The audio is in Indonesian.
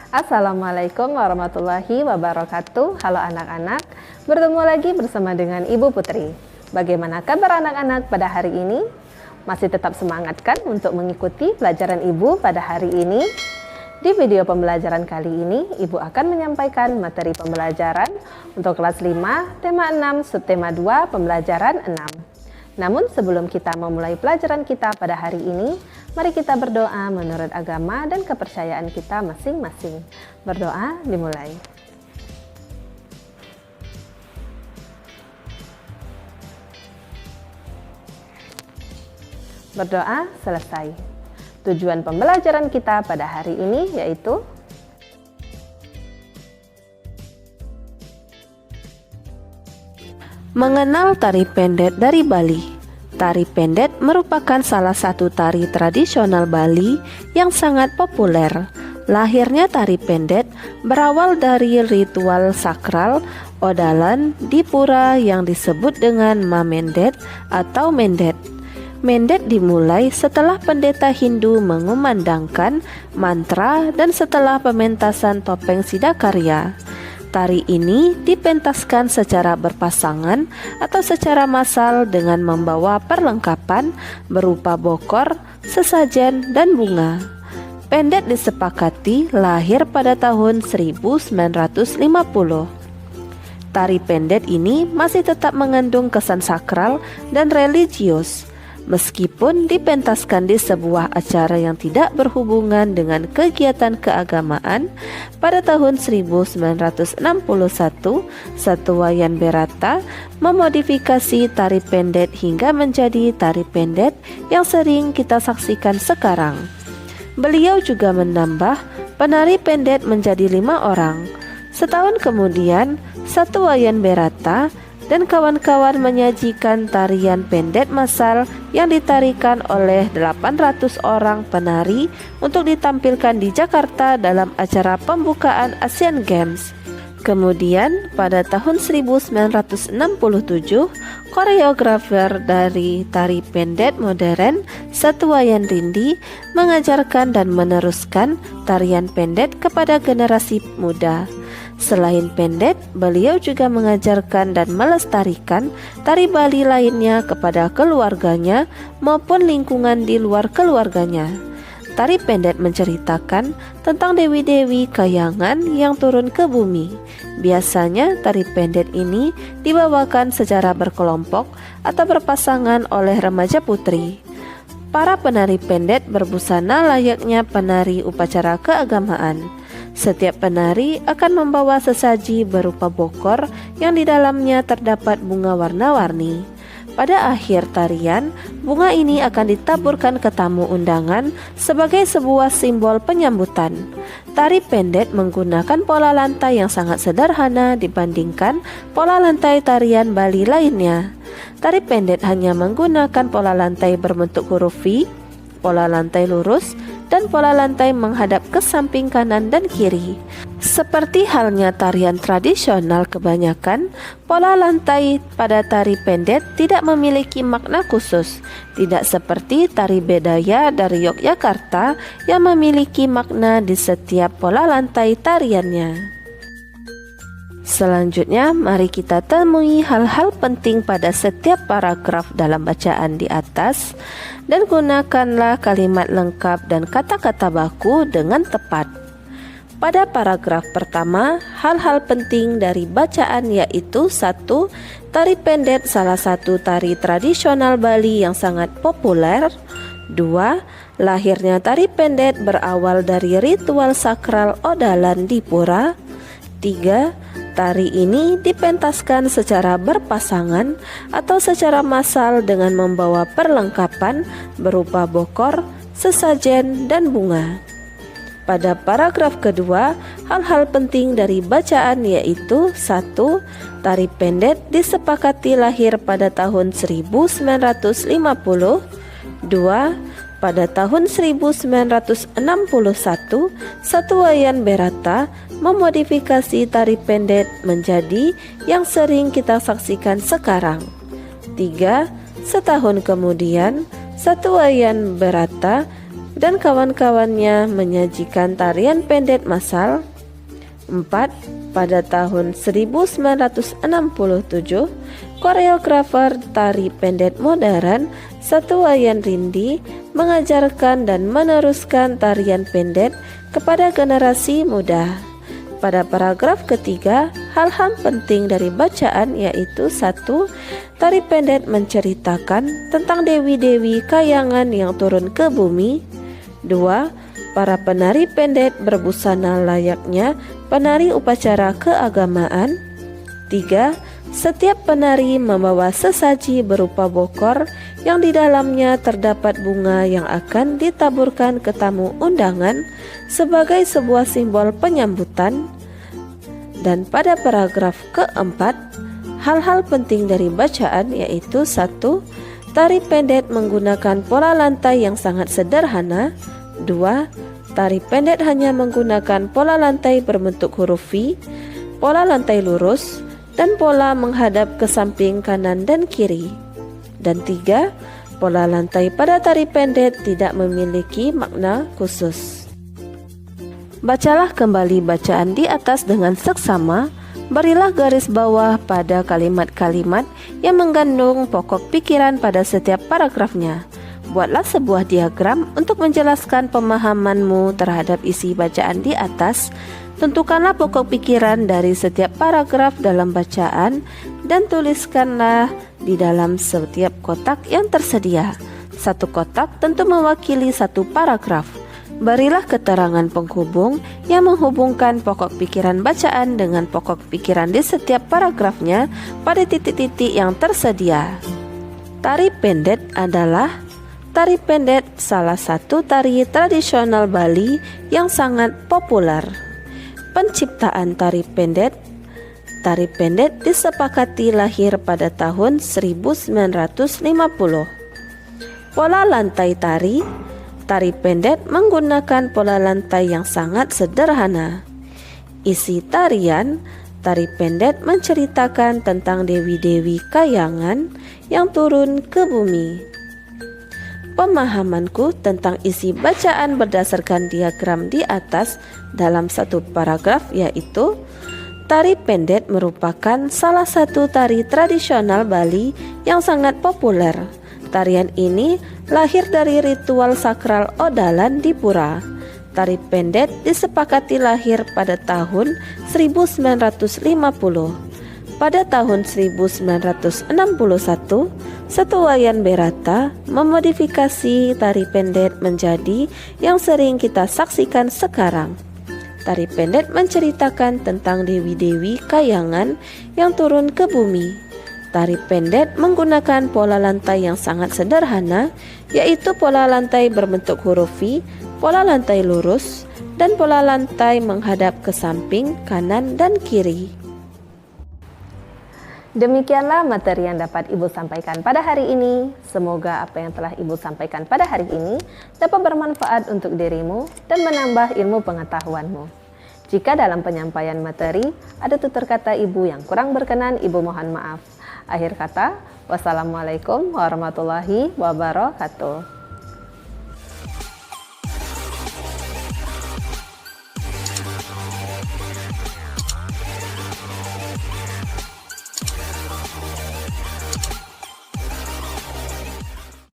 Assalamualaikum warahmatullahi wabarakatuh. Halo anak-anak, bertemu lagi bersama dengan Ibu Putri. Bagaimana kabar anak-anak pada hari ini? Masih tetap semangat kan untuk mengikuti pelajaran Ibu pada hari ini? Di video pembelajaran kali ini, Ibu akan menyampaikan materi pembelajaran untuk kelas 5, tema 6, subtema 2, pembelajaran 6. Namun sebelum kita memulai pelajaran kita pada hari ini, mari kita berdoa menurut agama dan kepercayaan kita masing-masing. Berdoa dimulai. Berdoa selesai. Tujuan pembelajaran kita pada hari ini yaitu mengenal tari pendet dari Bali. Tari pendet merupakan salah satu tari tradisional Bali yang sangat populer. Lahirnya tari pendet berawal dari ritual sakral Odalan di pura yang disebut dengan Mamendet atau Mendet. Mendet dimulai setelah pendeta Hindu mengumandangkan mantra dan setelah pementasan topeng Sidakarya. Tari ini dipentaskan secara berpasangan atau secara massal dengan membawa perlengkapan berupa bokor, sesajen, dan bunga. Pendet disepakati lahir pada tahun 1950. Tari pendet ini masih tetap mengandung kesan sakral dan religius. Meskipun dipentaskan di sebuah acara yang tidak berhubungan dengan kegiatan keagamaan, pada tahun 1961, Satuwayan Berata memodifikasi tari pendet hingga menjadi tari pendet yang sering kita saksikan sekarang. Beliau juga menambah penari pendet menjadi 5 orang. Setahun kemudian, Satuwayan Berata dan kawan-kawan menyajikan tarian pendet massal yang ditarikan oleh 800 orang penari untuk ditampilkan di Jakarta dalam acara pembukaan Asian Games. Kemudian pada tahun 1967, koreografer dari tari pendet modern Satuwayan Rindi mengajarkan dan meneruskan tarian pendet kepada generasi muda. Selain pendet, beliau juga mengajarkan dan melestarikan tari Bali lainnya kepada keluarganya maupun lingkungan di luar keluarganya. Tari pendet menceritakan tentang dewi-dewi kayangan yang turun ke bumi. Biasanya tari pendet ini dibawakan secara berkelompok atau berpasangan oleh remaja putri. Para penari pendet berbusana layaknya penari upacara keagamaan. Setiap penari akan membawa sesaji berupa bokor yang di dalamnya terdapat bunga warna-warni. Pada akhir tarian, bunga ini akan ditaburkan ke tamu undangan sebagai sebuah simbol penyambutan. Tari pendet menggunakan pola lantai yang sangat sederhana dibandingkan pola lantai tarian Bali lainnya. Tari pendet hanya menggunakan pola lantai berbentuk huruf V, pola lantai lurus, dan pola lantai menghadap ke samping kanan dan kiri. Seperti halnya tarian tradisional kebanyakan, pola lantai pada tari pendet tidak memiliki makna khusus, tidak seperti tari bedaya dari Yogyakarta yang memiliki makna di setiap pola lantai tariannya. Selanjutnya, mari kita temui hal-hal penting pada setiap paragraf dalam bacaan di atas dan gunakanlah kalimat lengkap dan kata-kata baku dengan tepat. Pada paragraf pertama, hal-hal penting dari bacaan yaitu 1. Tari pendet salah satu tari tradisional Bali yang sangat populer. 2. Lahirnya tari pendet berawal dari ritual sakral Odalan di pura. 3. Tari ini dipentaskan secara berpasangan atau secara massal dengan membawa perlengkapan berupa bokor, sesajen, dan bunga. Pada paragraf kedua, hal-hal penting dari bacaan yaitu 1. Tari pendet disepakati lahir pada tahun 1950. 2. Pada tahun 1961, Satuwayan Berata memodifikasi tari pendet menjadi yang sering kita saksikan sekarang. 3. Setahun kemudian, Satuwayan Berata dan kawan-kawannya menyajikan tarian pendek massal. 4. Pada tahun 1967, koreografer tari pendek modern Satuwayan Rindi mengajarkan dan meneruskan tarian pendek kepada generasi muda. Pada paragraf ketiga, hal-hal penting dari bacaan yaitu 1. Tari pendek menceritakan tentang dewi-dewi kayangan yang turun ke bumi. 2. Para penari pendek berbusana layaknya penari upacara keagamaan. 3. Setiap penari membawa sesaji berupa bokor yang di dalamnya terdapat bunga yang akan ditaburkan ke tamu undangan sebagai sebuah simbol penyambutan. Dan pada paragraf keempat, hal-hal penting dari bacaan yaitu 1. Tari pendek menggunakan pola lantai yang sangat sederhana. 2. Tari pendek hanya menggunakan pola lantai berbentuk huruf V, pola lantai lurus, dan pola menghadap ke samping kanan dan kiri. Dan 3. Pola lantai pada tari pendek tidak memiliki makna khusus. Bacalah kembali bacaan di atas dengan seksama. Berilah garis bawah pada kalimat-kalimat yang mengandung pokok pikiran pada setiap paragrafnya. Buatlah sebuah diagram untuk menjelaskan pemahamanmu terhadap isi bacaan di atas. Tentukanlah pokok pikiran dari setiap paragraf dalam bacaan dan tuliskanlah di dalam setiap kotak yang tersedia. Satu kotak tentu mewakili satu paragraf. Berilah keterangan penghubung yang menghubungkan pokok pikiran bacaan dengan pokok pikiran di setiap paragrafnya pada titik-titik yang tersedia. Tari pendek adalah tari pendek salah satu tari tradisional Bali yang sangat populer. Penciptaan tari pendek disepakati lahir pada tahun 1950. Pola lantai tari pendek menggunakan pola lantai yang sangat sederhana. Isi tarian, tari pendek menceritakan tentang dewi-dewi kayangan yang turun ke bumi. Pemahamanku tentang isi bacaan berdasarkan diagram di atas dalam satu paragraf yaitu, tari pendek merupakan salah satu tari tradisional Bali yang sangat populer. Tarian ini lahir dari ritual sakral Odalan di Pura. Tari pendek disepakati lahir pada tahun 1950. Pada tahun 1961, Satuwayan Berata memodifikasi tari pendek menjadi yang sering kita saksikan sekarang. Tari pendek menceritakan tentang dewi-dewi kayangan yang turun ke bumi. Tari pendek menggunakan pola lantai yang sangat sederhana, yaitu pola lantai berbentuk huruf V, pola lantai lurus, dan pola lantai menghadap ke samping, kanan, dan kiri. Demikianlah materi yang dapat Ibu sampaikan pada hari ini. Semoga apa yang telah Ibu sampaikan pada hari ini dapat bermanfaat untuk dirimu dan menambah ilmu pengetahuanmu. Jika dalam penyampaian materi ada tutur kata Ibu yang kurang berkenan, Ibu mohon maaf. Akhir kata, wassalamualaikum warahmatullahi wabarakatuh.